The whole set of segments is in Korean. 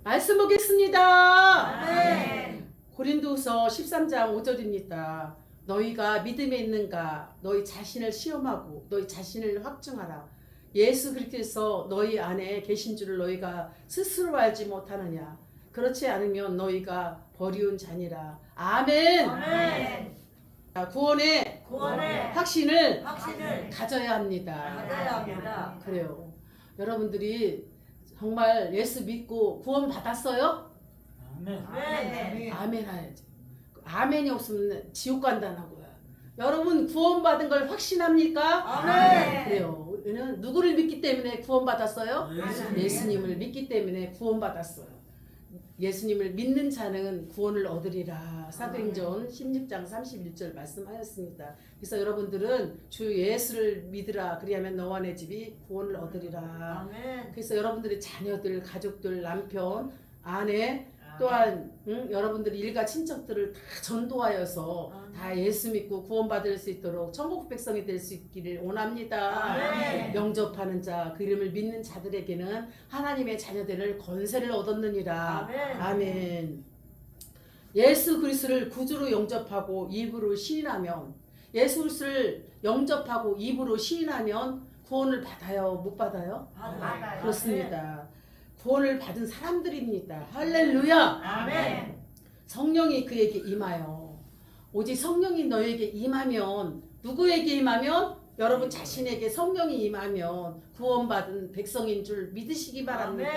말씀 보겠습니다. 아멘. 고린도서 13장 5절입니다. 너희가 믿음에 있는가? 너희 자신을 시험하고 너희 자신을 확증하라. 예수 그리스도께서 너희 안에 계신 줄을 너희가 스스로 알지 못하느냐? 그렇지 않으면 너희가 버리운 자니라. 아멘. 아멘. 구원의 확신을 가져야 합니다. 가져야 합니다. 그래요. 여러분들이 정말 예수 믿고 구원 받았어요? 아멘. 아멘. 아멘 하야지. 아멘이 없으면 지옥 간다고요. 여러분 구원받은 걸 확신합니까? 아멘. 그래요. 우리는 누구를 믿기 때문에 구원받았어요? 예수님. 예수님을 믿기 때문에 구원받았어요. 예수님을 믿는 자는 구원을 얻으리라. 사도행전 16장 31절 말씀하였습니다. 그래서 여러분들은 주 예수를 믿으라. 그리하면 너와 내 집이 구원을 얻으리라. 아멘. 그래서 여러분들의 자녀들, 가족들, 남편, 아내 또한 여러분들이 일가 친척들을 다 전도하여서 다 예수 믿고 구원받을 수 있도록 천국 백성이 될 수 있기를 원합니다. 아멘. 영접하는 자, 그 이름을 믿는 자들에게는 하나님의 자녀들을 권세를 얻었느니라. 아멘. 아멘. 예수 그리스도를 구주로 영접하고 입으로 시인하면, 예수 그리스도를 영접하고 입으로 시인하면 구원을 받아요? 못 받아요? 받아요. 그렇습니다. 구원을 받은 사람들입니다. 할렐루야. 아멘. 성령이 그에게 임하여. 오직 성령이 너에게 임하면, 누구에게 임하면? 여러분 자신에게 성령이 임하면 구원받은 백성인 줄 믿으시기 바랍니다.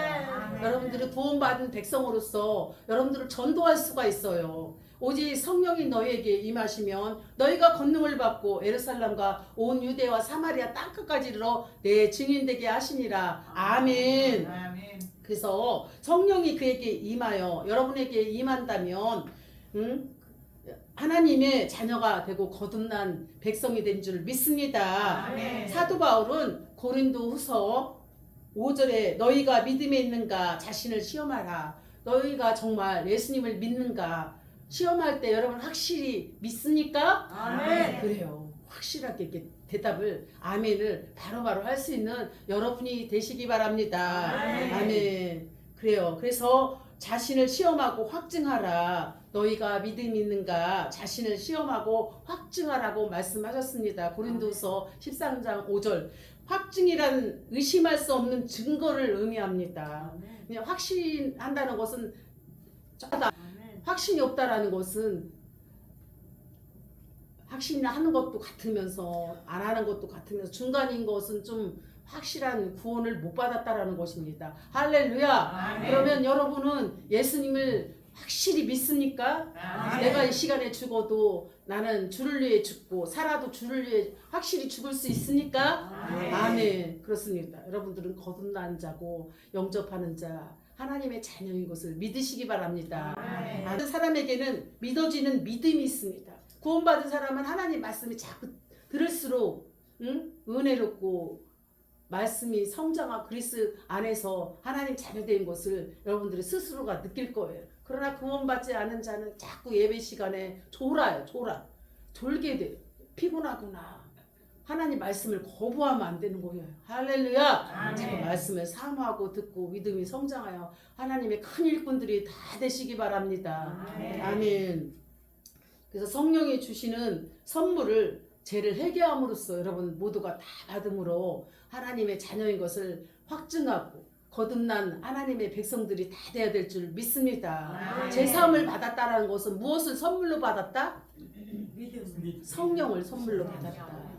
아멘. 여러분들이 구원받은 백성으로서 여러분들을 전도할 수가 있어요. 오직 성령이 너희에게 임하시면 너희가 권능을 받고 예루살렘과 온 유대와 사마리아 땅끝까지 이르러 내 증인되게 하시니라. 아멘. 그래서 성령이 그에게 임하여 여러분에게 임한다면 하나님의 자녀가 되고 거듭난 백성이 된 줄 믿습니다. 아멘. 사도 바울은 고린도후서 5절에 너희가 믿음에 있는가 자신을 시험하라. 너희가 정말 예수님을 믿는가 시험할 때 여러분 확실히 믿습니까? 아멘. 그래요. 확실하게 이렇게 대답을 아멘을 바로바로 할 수 있는 여러분이 되시기 바랍니다. 아멘. 아멘. 그래요. 그래서 자신을 시험하고 확증하라. 너희가 믿음이 있는가 자신을 시험하고 확증하라고 말씀하셨습니다. 고린도서 13장 5절. 확증이란 의심할 수 없는 증거를 의미합니다. 그냥 확신한다는 것은 확신이 없다라는 것은 확신하는 것도 같으면서 안 하는 것도 같으면서 중간인 것은 좀 확실한 구원을 못 받았다라는 것입니다. 할렐루야. 아멘. 그러면 여러분은 예수님을 확실히 믿습니까? 아멘. 내가 이 시간에 죽어도 나는 주를 위해 죽고 살아도 주를 위해 확실히 죽을 수 있습니까? 아멘. 아멘. 그렇습니다. 여러분들은 거듭난 자고 영접하는 자 하나님의 자녀인 것을 믿으시기 바랍니다. 아멘. 다른 사람에게는 믿어지는 믿음이 있습니다. 구원받은 사람은 하나님 말씀이 자꾸 들을수록 은혜롭고 말씀이 성장하고 그리스 안에서 하나님 자녀된 것을 여러분들이 스스로가 느낄 거예요. 그러나 구원받지 않은 자는 자꾸 예배 시간에 졸아요. 졸게 돼요. 피곤하구나. 하나님 말씀을 거부하면 안 되는 거예요. 할렐루야. 아멘. 자꾸 말씀을 사모하고 듣고 믿음이 성장하여 하나님의 큰 일꾼들이 다 되시기 바랍니다. 아멘. 아멘. 그래서 성령이 주시는 선물을 죄를 회개함으로써 여러분 모두가 다 받음으로 하나님의 자녀인 것을 확증하고 거듭난 하나님의 백성들이 다 되어야 될 줄 믿습니다. 아멘. 제사함을 받았다라는 것은 무엇을 선물로 받았다? 믿음. 성령을 선물로 받았다.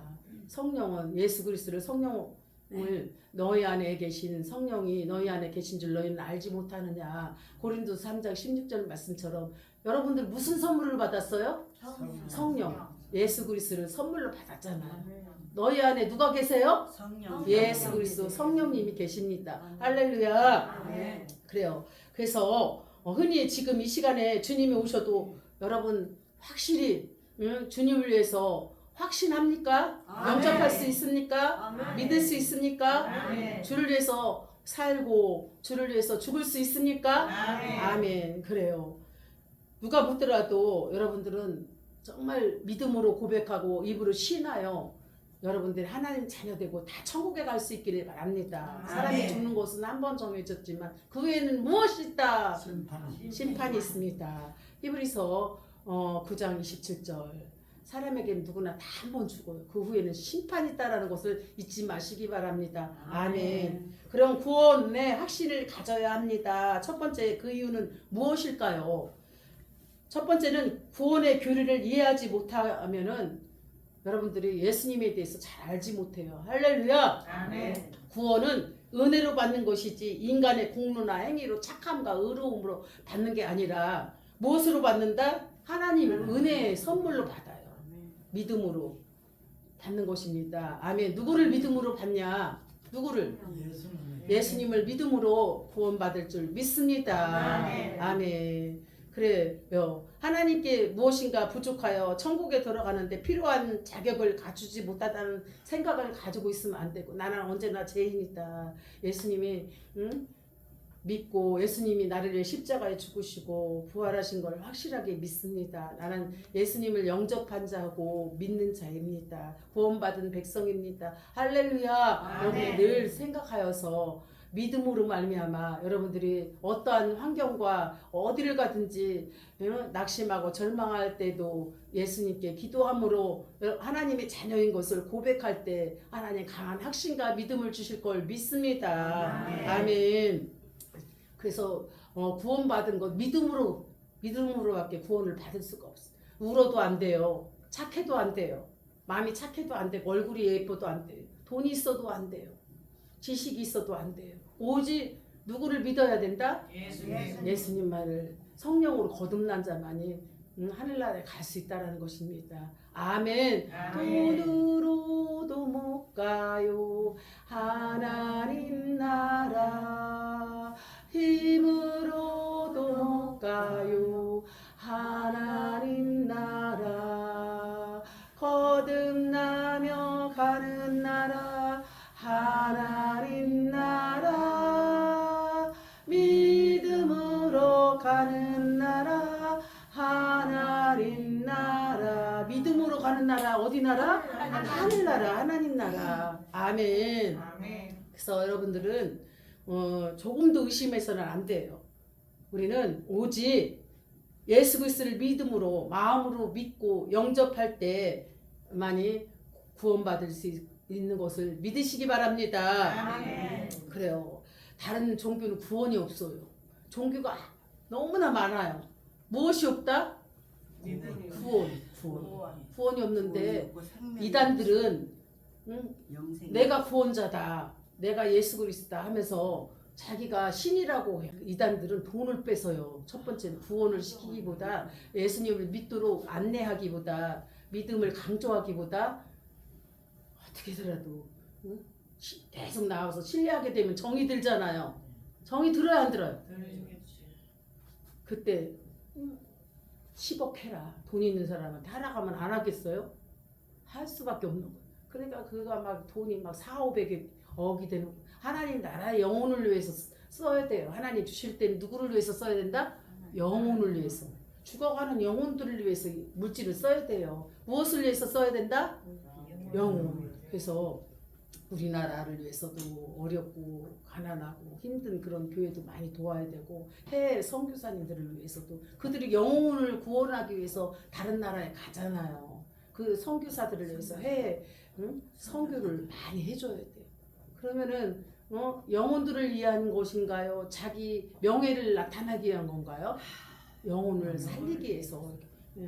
성령은 예수 그리스도를 성령을 너희 안에 계신 성령이 너희 안에 계신 줄 너희는 알지 못하느냐. 고린도서 3장 16절 말씀처럼 여러분들 무슨 선물을 받았어요? 성령. 예수 그리스도를 선물로 받았잖아요. 너희 안에 누가 계세요? 성령. 예수 그리스도 성령님이 계십니다. 할렐루야. 아멘. 그래요. 그래서 흔히 지금 이 시간에 주님이 오셔도 여러분 확실히 주님을 위해서 확신합니까? 아멘. 영접할 수 있습니까? 아멘. 믿을 수 있습니까? 아멘. 주를 위해서 살고 주를 위해서 죽을 수 있습니까? 아멘. 아멘. 그래요. 누가 묻더라도 여러분들은 정말 믿음으로 고백하고 입으로 시인하여 여러분들이 하나님 자녀 되고 다 천국에 갈 수 있기를 바랍니다. 사람이 아멘. 죽는 곳은 한 번 정해졌지만 그 후에는 무엇이 있다? 심판은 심판이 있습니다. 히브리서 9장 27절 사람에게는 누구나 다 한 번 죽어요. 그 후에는 심판이 있다라는 것을 잊지 마시기 바랍니다. 아멘. 그럼 구원의 확신을 가져야 합니다. 첫 번째 그 이유는 무엇일까요? 첫 번째는 구원의 교리를 이해하지 못하면은 여러분들이 예수님에 대해서 잘 알지 못해요. 할렐루야. 아멘. 구원은 은혜로 받는 것이지 인간의 공로나 행위로 착함과 의로움으로 받는 게 아니라 무엇으로 받는다? 하나님의 은혜의 선물로 받아요. 믿음으로 받는 것입니다. 아멘. 누구를 믿음으로 받냐? 누구를? 예수님을 믿음으로 구원받을 줄 믿습니다. 아멘. 아멘. 그래요. 하나님께 무엇인가 부족하여 천국에 들어가는데 필요한 자격을 갖추지 못하다는 생각을 가지고 있으면 안 되고 나는 언제나 죄인이다. 예수님이 믿고 예수님이 나를 위해 십자가에 죽으시고 부활하신 걸 확실하게 믿습니다. 나는 예수님을 영접한 자고 믿는 자입니다. 구원받은 백성입니다. 할렐루야. 아멘. 여러분이 늘 생각하여서 믿음으로 말미암아 여러분들이 어떠한 환경과 어디를 가든지 낙심하고 절망할 때도 예수님께 기도함으로 하나님의 자녀인 것을 고백할 때 하나님 강한 확신과 믿음을 주실 걸 믿습니다. 아멘. 아멘. 그래서 구원받은 것 믿음으로밖에 구원을 받을 수가 없어요. 울어도 안 돼요. 착해도 안 돼요. 마음이 착해도 안 되고 얼굴이 예뻐도 안 돼요. 돈이 있어도 안 돼요. 지식이 있어도 안 돼요. 오직 누구를 믿어야 된다? 예수님만을 성령으로 거듭난 자만이 하늘나라에 갈 수 있다는 것입니다. 아멘. 아멘. 돈으로도 못 가요. 하나님 나라. 힘으로도 못 가요. 하나님 나라. 거듭나며 가는 나라. 하나님 나라. 믿음으로 가는 나라. 하나님 나라. 믿음으로 가는 나라. 어디 나라? 하늘 나라. 하나님 나라. 아멘. 그래서 여러분들은 조금도 의심해서는 안 돼요. 우리는 오직 예수 그리스도를 믿음으로 마음으로 믿고 영접할 때만이 구원받을 수 있는 것을 믿으시기 바랍니다. 아멘. 그래요. 다른 종교는 구원이 없어요. 종교가 너무나 많아요. 무엇이 없다? 구원이 없는데 이단들은 내가 구원자다. 내가 예수 그리스도다 하면서 자기가 신이라고 해. 이단들은 돈을 뺏어요. 첫 번째는 구원을 시키기보다 예수님을 믿도록 안내하기보다 믿음을 강조하기보다 어떻게 해서라도 계속 나와서 신뢰하게 되면 정이 들잖아요. 정이 들어야 안 들어요? 그때 10억 해라. 돈 있는 사람한테 하라고 하면 안 하겠어요? 할 수밖에 없는 거예요. 그러니까 그가 막 돈이 막 4, 500억이 되는 거예요. 하나님 나라의 영혼을 위해서 써야 돼요. 하나님 주실 때는 누구를 위해서 써야 된다? 영혼을 위해서. 죽어가는 영혼들을 위해서 물질을 써야 돼요. 무엇을 위해서 써야 된다? 영혼. 그래서 우리나라를 위해서도 어렵고 가난하고 힘든 그런 교회도 많이 도와야 되고 해외 선교사님들을 위해서도 그들이 영혼을 구원하기 위해서 다른 나라에 가잖아요. 그 선교사들을 위해서 해외 선교를 많이 해줘야 돼요. 그러면은 영혼들을 위한 것인가요? 자기 명예를 나타나기 위한 건가요? 영혼을 살리기 위해서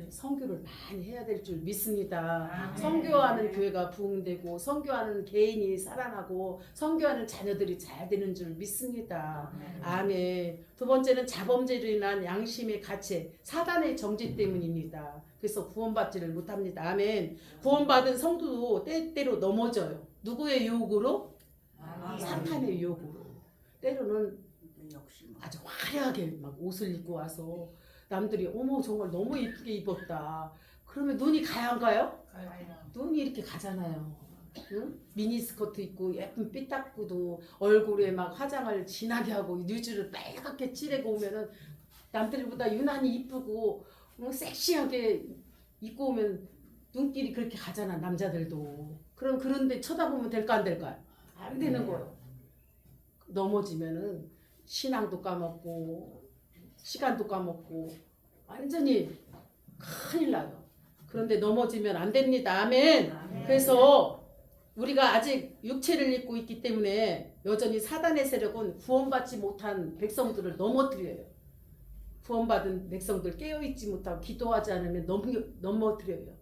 선교를 많이 해야 될 줄 믿습니다. 선교하는 교회가 부흥되고 선교하는 개인이 살아나고 선교하는 자녀들이 잘 되는 줄 믿습니다. 아멘. 두 번째는 자범죄로 인한 양심의 가책, 사단의 정죄 때문입니다. 그래서 구원받지를 못합니다. 아멘. 구원받은 성도도 때때로 넘어져요. 누구의 유혹으로? 사탄의 유혹으로. 때로는 아주 화려하게 막 옷을 입고 와서 남들이 어머 정말 너무 이쁘게 입었다. 그러면 눈이 가양가요? 눈이 이렇게 가잖아요. 응? 미니스커트 입고 예쁜 삐딱구도 얼굴에 막 화장을 진하게 하고 뉴즈를 빨갛게 칠하고 오면은 남들보다 유난히 이쁘고 섹시하게 입고 오면 눈길이 그렇게 가잖아. 남자들도. 그럼 그런데 쳐다보면 될까 안 될까요? 안 되는 거예요. 넘어지면은 신앙도 까먹고 시간도 까먹고 완전히 큰일 나요. 그런데 넘어지면 안 됩니다. 아멘. 그래서 우리가 아직 육체를 입고 있기 때문에 여전히 사단의 세력은 구원받지 못한 백성들을 넘어뜨려요. 구원받은 백성들 깨어있지 못하고 기도하지 않으면 넘어뜨려요.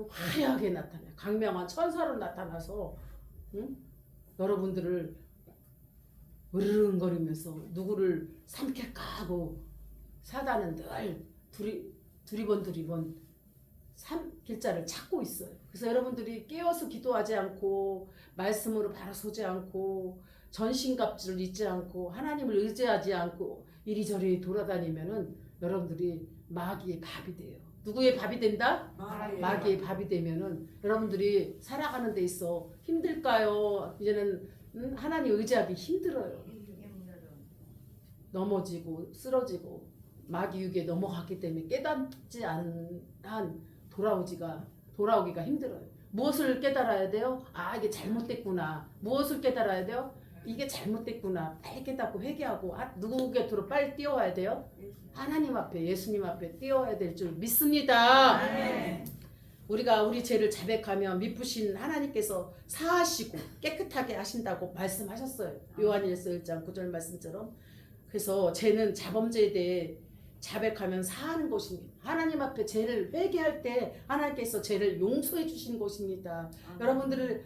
화려하게 나타나요. 강명한 천사로 나타나서 여러분들을 으르렁거리면서 누구를 삼킬까 하고 사단은 늘 두리번 삼킬자를 찾고 있어요. 그래서 여러분들이 깨어서 기도하지 않고 말씀으로 바로 서지 않고 전신갑주를 잊지 않고 하나님을 의지하지 않고 이리저리 돌아다니면은 여러분들이 마귀의 밥이 돼요. 누구의 밥이 된다? 마귀의 밥이 되면은 여러분들이 살아가는 데 있어 힘들까요? 이제는 하나님 의지하기 힘들어요. 넘어지고 쓰러지고 마귀 유기에 넘어갔기 때문에 깨닫지 않은 한 돌아오기가 힘들어요. 무엇을 깨달아야 돼요? 아, 이게 잘못됐구나. 무엇을 깨달아야 돼요? 이게 잘못됐구나. 빨리 깨닫고 회개하고 누구 곁으로 빨리 뛰어와야 돼요? 하나님 앞에, 예수님 앞에 뛰어와야 될 줄 믿습니다. 우리가 우리 죄를 자백하면 미쁘신 하나님께서 사하시고 깨끗하게 하신다고 말씀하셨어요. 요한일서 1장 9절 말씀처럼. 그래서 죄는 자범죄에 대해 자백하면 사하는 것입니다. 하나님 앞에 죄를 회개할 때 하나님께서 죄를 용서해 주시는 것입니다. 여러분들을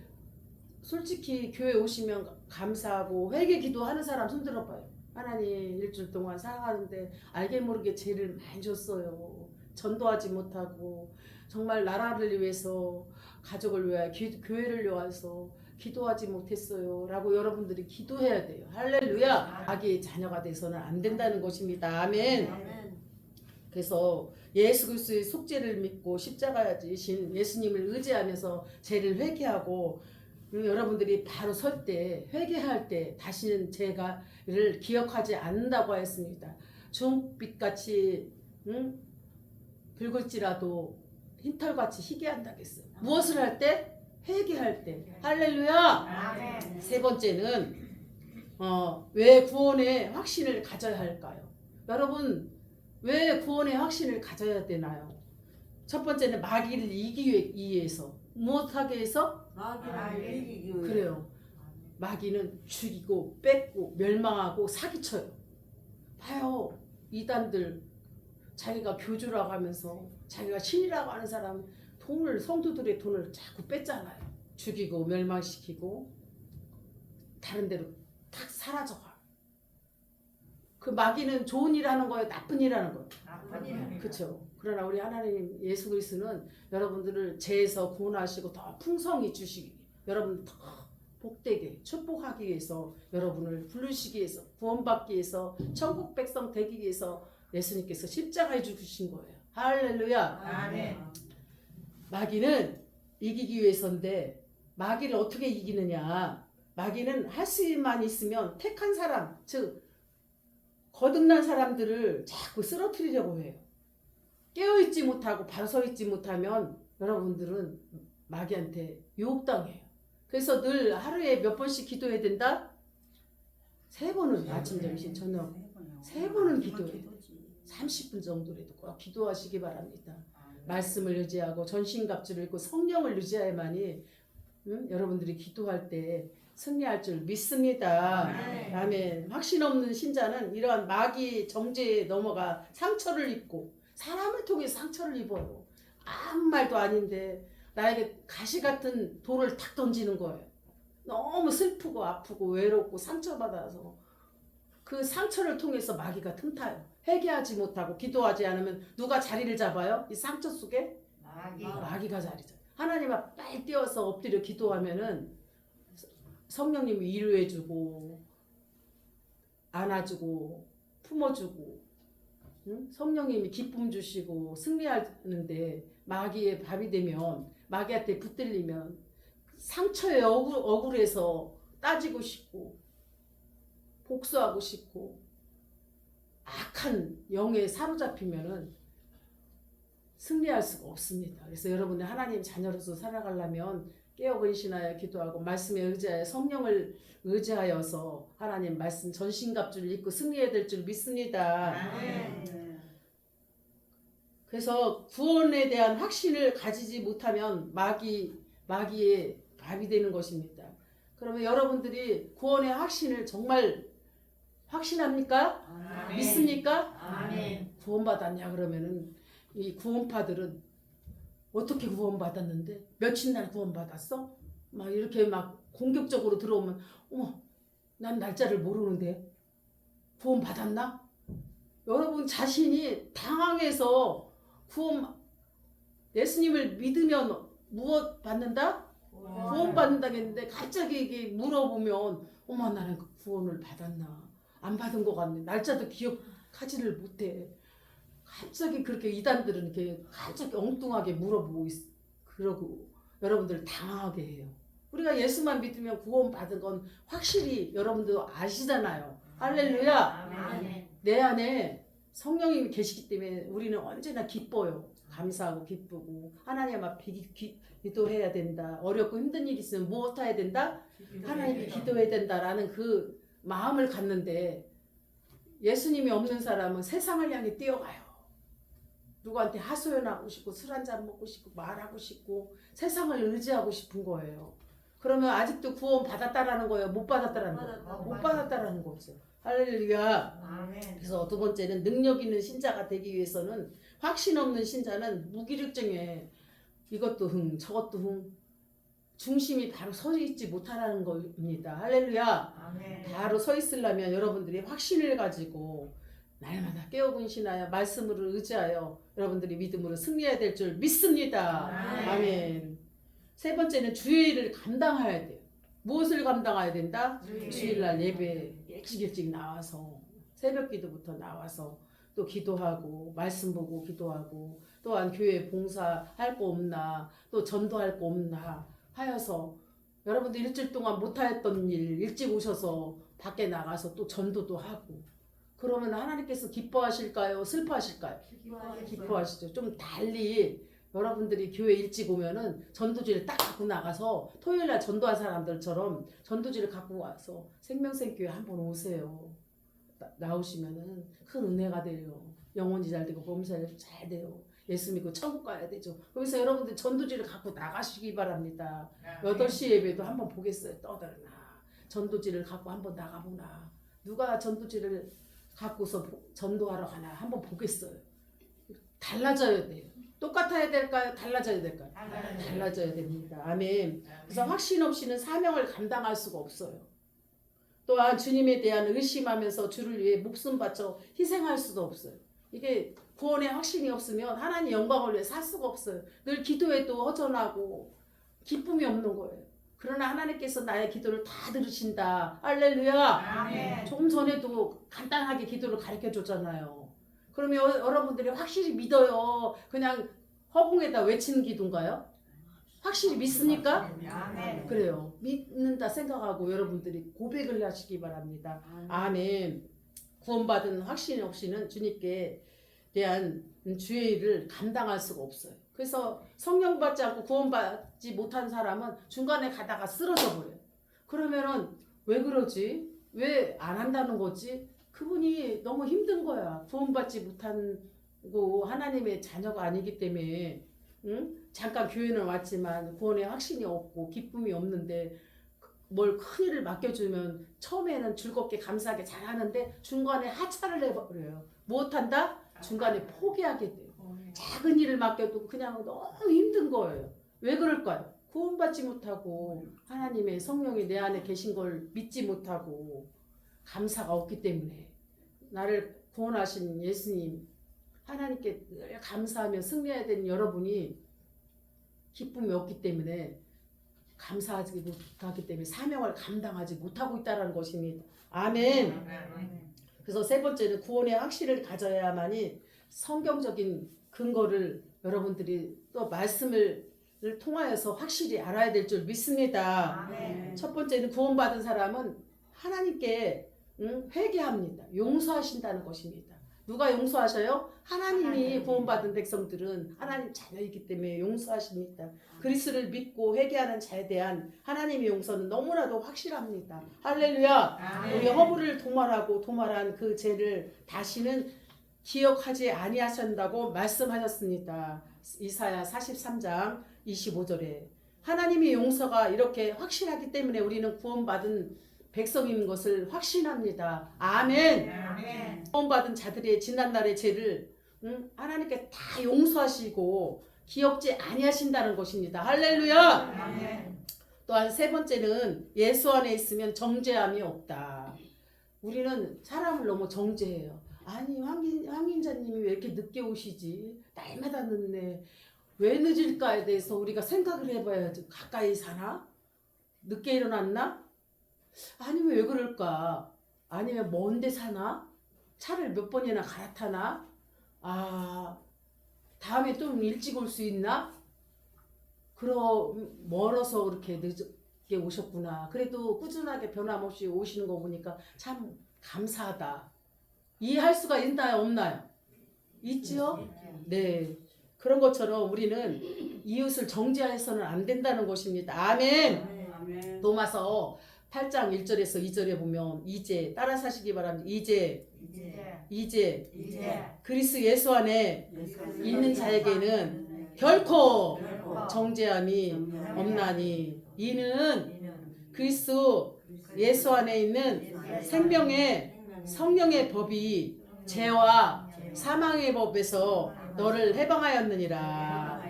솔직히 교회 오시면 감사하고 회개 기도하는 사람 손 들어봐요. 하나님 일주일 동안 살아가는데 알게 모르게 죄를 많이 줬어요. 전도하지 못하고 정말 나라를 위해서 가족을 위하여 교회를 위해서 기도하지 못했어요 라고 여러분들이 기도해야 돼요. 할렐루야. 자기의 자녀가 돼서는 안 된다는 것입니다. 아멘. 그래서 예수 그리스도의 속죄를 믿고 십자가에 지신 예수님을 의지하면서 죄를 회개하고 여러분들이 바로 설 때 회개할 때 다시는 죄가를 기억하지 않는다고 하였습니다. 주홍빛같이 붉을지라도 흰털같이 희게 한다고 했어요. 무엇을 할 때? 회개할 때. 할렐루야. 세 번째는 왜 구원의 확신을 가져야 할까요? 여러분 왜 구원의 확신을 가져야 되나요? 첫 번째는 마귀를 이기기 위해서. 무엇하기 위해서? 마귀를 이기기 위해. 그래요. 마귀는 죽이고 뺏고 멸망하고 사기쳐요. 봐요. 이단들 자기가 교주라고 하면서 자기가 신이라고 하는 사람 성도들의 돈을 자꾸 뺐잖아요. 죽이고 멸망시키고 다른 데로 탁 사라져가. 그 마귀는 좋은 일 하는 거예요? 나쁜 일 하는 거예요? 나쁜 일. 그렇죠. 그러나 우리 하나님 예수 그리스도는 여러분들을 죄에서 구원하시고 더 풍성히 주시기, 여러분 더 복되게 축복하기 위해서 여러분을 부르시기 위해서 구원받기 위해서 천국 백성 되기 위해서 예수님께서 십자가에 죽으신 거예요. 할렐루야. 아멘. 마귀는 이기기 위해서인데 마귀를 어떻게 이기느냐? 마귀는 할 수만 있으면 택한 사람, 즉 거듭난 사람들을 자꾸 쓰러뜨리려고 해요. 깨어있지 못하고 바로 서있지 못하면 여러분들은 마귀한테 유혹당해요. 그래서 늘 하루에 몇 번씩 기도해야 된다? 3번은 아침, 점심, 저녁 3번은 기도해야 돼요. 30분 정도라도 꼭 기도하시기 바랍니다. 말씀을 의지하고 전신갑주를 읽고 성령을 의지해야만이 여러분들이 기도할 때 승리할 줄 믿습니다. 아멘. 확신 없는 신자는 이러한 마귀 정죄에 넘어가 상처를 입고 사람을 통해 상처를 입어요. 아무 말도 아닌데 나에게 가시 같은 돌을 탁 던지는 거예요. 너무 슬프고 아프고 외롭고 상처받아서 그 상처를 통해서 마귀가 틈타요. 회개하지 못하고 기도하지 않으면 누가 자리를 잡아요? 이 상처 속에 마귀가 자리 잡아요. 하나님 앞에 빨리 뛰어서 엎드려 기도하면은 성령님이 위로해주고 안아주고 품어주고 성령님이 기쁨 주시고 승리하는데 마귀의 밥이 되면 마귀한테 붙들리면 상처에 억울해서 따지고 싶고 복수하고 싶고 악한 영에 사로잡히면은 승리할 수가 없습니다. 그래서 여러분들 하나님 자녀로서 살아가려면 깨어 근신하여 기도하고 말씀에 의지하여 성령을 의지하여서 하나님 말씀 전신갑주를 입고 승리해야 될 줄 믿습니다. 그래서 구원에 대한 확신을 가지지 못하면 마귀의 밥이 되는 것입니다. 그러면 여러분들이 구원의 확신을 정말 확신합니까? 아멘. 믿습니까? 아멘. 구원받았냐 그러면은 이 구원파들은 어떻게 구원받았는데 며칠 날 구원받았어? 막 이렇게 막 공격적으로 들어오면 어머 난 날짜를 모르는데 구원받았나? 여러분 자신이 당황해서 예수님을 믿으면 무엇 받는다? 구원받는다겠는데 갑자기 이게 물어보면 어머 나는 그 구원을 받았나? 안 받은 것 같네. 날짜도 기억하지를 못해. 갑자기 그렇게 이단들은 이렇게 갑자기 엉뚱하게 물어보고 그러고 여러분들 당황하게 해요. 우리가 예수만 믿으면 구원받은 건 확실히 여러분도 아시잖아요. 할렐루야. 아멘. 내 안에 성령님이 계시기 때문에 우리는 언제나 기뻐요. 감사하고 기쁘고 하나님 앞에 기도해야 된다. 어렵고 힘든 일 있으면 무엇 해야 된다? 하나님께 기도해야 된다라는 그 마음을 갖는데 예수님이 없는 사람은 세상을 향해 뛰어가요. 누구한테 하소연하고 싶고 술 한잔 먹고 싶고 말하고 싶고 세상을 의지하고 싶은 거예요. 그러면 아직도 구원 받았다라는 거예요? 못 받았다라는 거예요? 못 받았다라는 거죠. 할렐루야. 아멘. 그래서 두 번째는 능력 있는 신자가 되기 위해서는 확신 없는 신자는 무기력증에 이것도 흥 저것도 흥 중심이 바로 서 있지 못하는 겁니다. 할렐루야. 아멘. 바로 서 있으려면 여러분들이 확신을 가지고 날마다 깨어 근신하여 말씀으로 의지하여 여러분들이 믿음으로 승리해야 될 줄 믿습니다. 아멘. 세 번째는 주일을 감당해야 돼요. 무엇을 감당해야 된다? 주일날 예배 일찍 나와서 새벽 기도부터 나와서 또 기도하고 말씀 보고 기도하고 또한 교회 봉사할 거 없나 또 전도할 거 없나 하여서 여러분들 일주일 동안 못하였던 일 일찍 오셔서 밖에 나가서 또 전도도 하고 그러면 하나님께서 기뻐하실까요? 슬퍼하실까요? 기뻐하시죠. 좀 달리 여러분들이 교회 일찍 오면은 전도지를 딱 갖고 나가서 토요일날 전도한 사람들처럼 전도지를 갖고 와서 생명생교회 한번 오세요. 나오시면은 큰 은혜가 돼요. 영혼이 잘 되고 범사에 잘 돼요. 예수 믿고 천국 가야 되죠. 그래서 여러분들 전도지를 갖고 나가시기 바랍니다. 8시 예배도 한번 보겠어요. 떠들나. 전도지를 갖고 한번 나가보나. 누가 전도지를 갖고서 전도하러 가나 한번 보겠어요. 달라져야 돼요. 똑같아야 될까요? 달라져야 될까요? 달라져야 됩니다. 아멘. 그래서 확신 없이는 사명을 감당할 수가 없어요. 또한 주님에 대한 의심하면서 주를 위해 목숨 바쳐 희생할 수도 없어요. 이게 구원의 확신이 없으면 하나님 영광을 위해 살 수가 없어요. 늘 기도해도 허전하고 기쁨이 없는 거예요. 그러나 하나님께서 나의 기도를 다 들으신다. 할렐루야. 아멘. 조금 전에도 간단하게 기도를 가르쳐 줬잖아요. 그러면 여러분들이 확실히 믿어요. 그냥 허공에다 외치는 기도인가요? 확실히 믿습니까? 아멘. 그래요. 믿는다 생각하고 여러분들이 고백을 하시기 바랍니다. 아멘. 구원받은 확신 없이는 주님께 대한 주의 일을 감당할 수가 없어요. 그래서 성령 받지 않고 구원받지 못한 사람은 중간에 가다가 쓰러져 버려요. 그러면은 왜 그러지? 왜 안 한다는 거지? 그분이 너무 힘든 거야. 구원받지 못하고 하나님의 자녀가 아니기 때문에 잠깐 교회는 왔지만 구원의 확신이 없고 기쁨이 없는데 뭘 큰일을 맡겨주면 처음에는 즐겁게 감사하게 잘하는데 중간에 하차를 해버려요. 못한다? 중간에 포기하게 돼요. 작은 일을 맡겨도 그냥 너무 힘든 거예요. 왜 그럴까요? 구원받지 못하고 하나님의 성령이 내 안에 계신 걸 믿지 못하고 감사가 없기 때문에 나를 구원하신 예수님 하나님께 늘 감사하며 승리해야 되는 여러분이 기쁨이 없기 때문에 감사하지 못하기 때문에 사명을 감당하지 못하고 있다는 것입니다. 아멘. 그래서 세 번째는 구원의 확신을 가져야만이 성경적인 근거를 여러분들이 또 말씀을 통하여서 확실히 알아야 될 줄 믿습니다. 아멘. 첫 번째는 구원받은 사람은 하나님께 회개합니다. 용서하신다는 것입니다. 누가 용서하셔요? 하나님이 하나님. 구원받은 백성들은 하나님 자녀이기 때문에 용서하십니다. 그리스도를 믿고 회개하는 자에 대한 하나님의 용서는 너무나도 확실합니다. 할렐루야. 아멘. 우리 허물을 도말한 그 죄를 다시는 기억하지 아니하신다고 말씀하셨습니다. 이사야 43장 25절에 하나님의 용서가 이렇게 확실하기 때문에 우리는 구원받은 백성인 것을 확신합니다. 아멘. 아멘. 구원받은 자들의 지난날의 죄를 하나님께 다 용서하시고 기억지 아니하신다는 것입니다. 할렐루야. 아멘. 또한 세 번째는 예수 안에 있으면 정죄함이 없다. 우리는 사람을 너무 정죄해요. 아니 황인자님이 왜 이렇게 늦게 오시지? 날마다 늦네. 왜 늦을까에 대해서 우리가 생각을 해봐야지. 가까이 사나? 늦게 일어났나? 아니면 왜 그럴까? 아니면 먼데 사나? 차를 몇 번이나 갈아타나? 다음에 좀 일찍 올 수 있나? 멀어서 그렇게 늦게 오셨구나. 그래도 꾸준하게 변함없이 오시는 거 보니까 참 감사하다. 이해할 수가 있나요? 없나요? 있지요? 네. 그런 것처럼 우리는 이웃을 정죄해서는 안 된다는 것입니다. 아멘. 아멘. 로마서 8장 1절에서 2절에 보면 이제 따라 사시기 바랍니다. 이제 그리스도 예수 안에 있는 자에게는 결코 정죄함이 없나니 이는 그리스도 예수 안에 있는 생명의 성령의 법이 죄와 사망의 법에서 너를 해방하였느니라.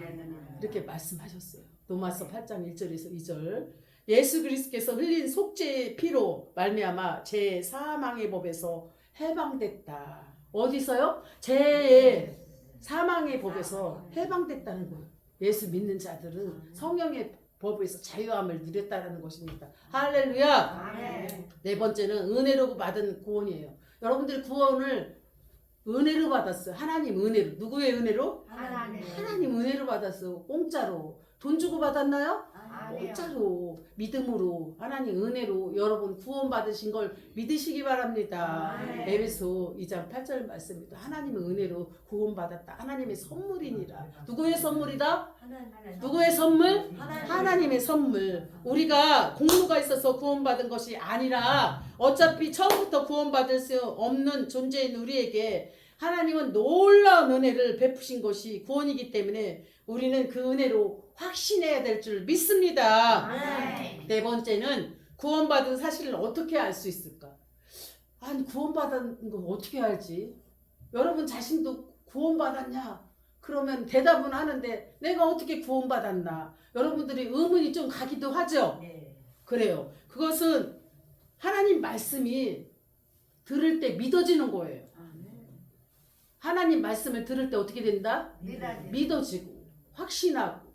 이렇게 말씀하셨어요. 로마서 8장 1절에서 2절. 예수 그리스도께서 흘린 속죄의 피로 말미암아 죄 사망의 법에서 해방됐다. 어디서요? 죄의 사망의 법에서 해방됐다는 거예요. 예수 믿는 자들은 성령의 법에서 자유함을 누렸다는 것입니다. 할렐루야. 아멘. 네 번째는 은혜로 받은 구원이에요. 여러분들이 구원을 은혜로 받았어요. 하나님 은혜로. 누구의 은혜로? 하나님 은혜로 받았어요. 공짜로. 돈 주고 받았나요? 공짜로. 믿음으로. 하나님 은혜로 여러분 구원 받으신 걸 믿으시기 바랍니다. 에베소 2장 8절 말씀입니다. 하나님의 은혜로 구원 받았다. 하나님의 선물이니라. 누구의 선물이다? 누구의 선물? 하나님의 선물. 우리가 공로가 있어서 구원받은 것이 아니라 어차피 처음부터 구원받을 수 없는 존재인 우리에게 하나님은 놀라운 은혜를 베푸신 것이 구원이기 때문에 우리는 그 은혜로 확신해야 될 줄 믿습니다. 네 번째는 구원받은 사실을 어떻게 알 수 있을까? 아니 구원받은 거 어떻게 알지? 여러분 자신도 구원받았냐? 그러면 대답은 하는데 내가 어떻게 구원받았나? 여러분들이 의문이 좀 가기도 하죠? 그래요. 그것은 하나님 말씀이 들을 때 믿어지는 거예요. 하나님 말씀을 들을 때 어떻게 된다? 믿어지고 확신하고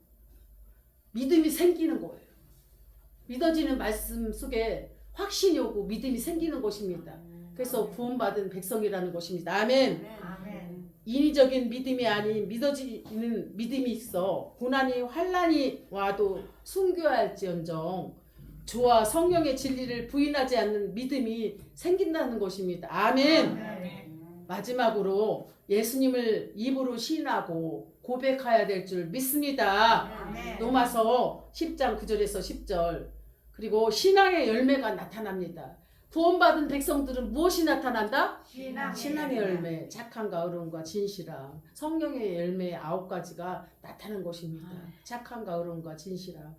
믿음이 생기는 거예요. 믿어지는 말씀 속에 확신이 오고 믿음이 생기는 것입니다. 그래서 구원받은 백성이라는 것입니다. 아멘. 인위적인 믿음이 아닌 믿어지는 믿음이 있어 고난이 환난이 와도 순교할지언정 주와 성령의 진리를 부인하지 않는 믿음이 생긴다는 것입니다. 아멘. 마지막으로 예수님을 입으로 시인하고 고백해야 될 줄 믿습니다. 로마서 10장 9절에서 10절. 그리고 신앙의 열매가 나타납니다. 구원받은 백성들은 무엇이 나타난다? 신앙의 열매, 착함과 의로움과 진실함. 성령의 열매 9가지가 나타나는 것입니다. 착함과 의로움과 진실함.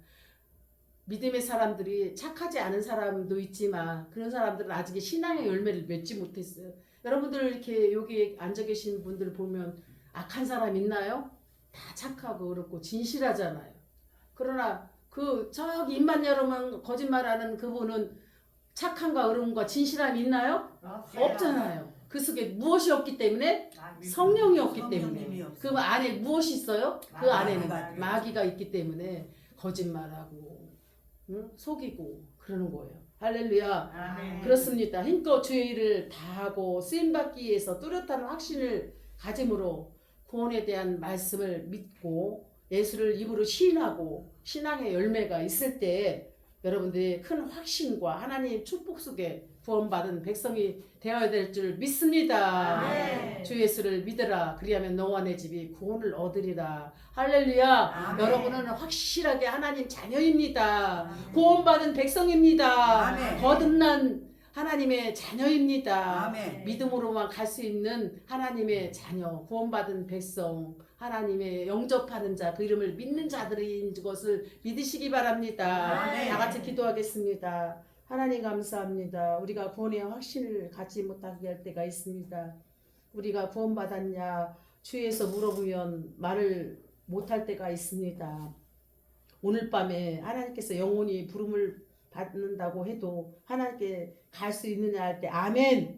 믿음의 사람들이 착하지 않은 사람도 있지만 그런 사람들은 아직 신앙의 열매를 맺지 못했어요. 여러분들 이렇게 여기 앉아 계신 분들 보면 악한 사람 있나요? 다 착하고 그렇고 진실하잖아요. 그러나 저기 입만 열으면 거짓말하는 그분은 착함과 의로움과 진실함이 있나요? 없잖아요. 그 속에 무엇이 없기 때문에? 성령이 없기 때문에. 그 안에 무엇이 있어요? 그 안에는 마귀가 있기 때문에 거짓말하고 속이고 그러는 거예요. 할렐루야. 아멘. 그렇습니다. 힘껏 주의 일을 다하고 쓰임받기 위해서 뚜렷한 확신을 가짐으로 구원에 대한 말씀을 믿고 예수를 입으로 시인하고 신앙의 열매가 있을 때 여러분들이 큰 확신과 하나님의 축복 속에 구원받은 백성이 되어야 될 줄 믿습니다. 아멘. 주 예수를 믿으라. 그리하면 너와 내 집이 구원을 얻으리라. 할렐루야. 아멘. 여러분은 확실하게 하나님 자녀입니다. 아멘. 구원받은 백성입니다. 아멘. 거듭난 하나님의 자녀입니다. 아멘. 믿음으로만 갈 수 있는 하나님의 자녀, 구원받은 백성, 하나님의 영접하는 자, 그 이름을 믿는 자들인 것을 믿으시기 바랍니다. 아멘. 다 같이 기도하겠습니다. 하나님 감사합니다. 우리가 구원의 확신을 갖지 못하게 할 때가 있습니다. 우리가 구원받았냐 주위에서 물어보면 말을 못할 때가 있습니다. 오늘 밤에 하나님께서 영혼이 부름을 받는다고 해도 하나님께 갈 수 있느냐 할 때 아멘.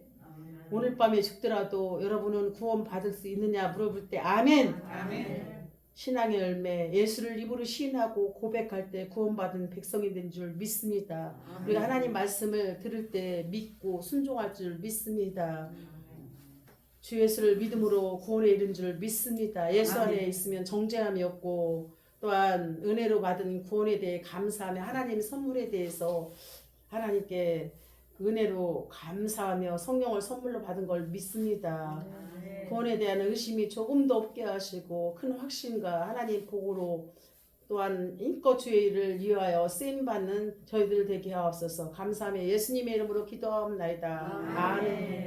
오늘 밤에 죽더라도 여러분은 구원 받을 수 있느냐 물어볼 때 아멘. 아멘. 신앙의 열매, 예수를 입으로 시인하고 고백할 때 구원받은 백성이 된 줄 믿습니다. 우리가 하나님 말씀을 들을 때 믿고 순종할 줄 믿습니다. 주 예수를 믿음으로 구원에 이른 줄 믿습니다. 예수 안에 아멘. 있으면 정죄함이 없고 또한 은혜로 받은 구원에 대해 감사하며 하나님의 선물에 대해서 하나님께 은혜로 감사하며 성령을 선물로 받은 걸 믿습니다. 구원에 대한 의심이 조금도 없게 하시고 큰 확신과 하나님 복으로 또한 인껏 주의 일을 위하여 쓰임받는 저희들 되게 하옵소서. 감사하며 예수님의 이름으로 기도하옵나이다. 아멘.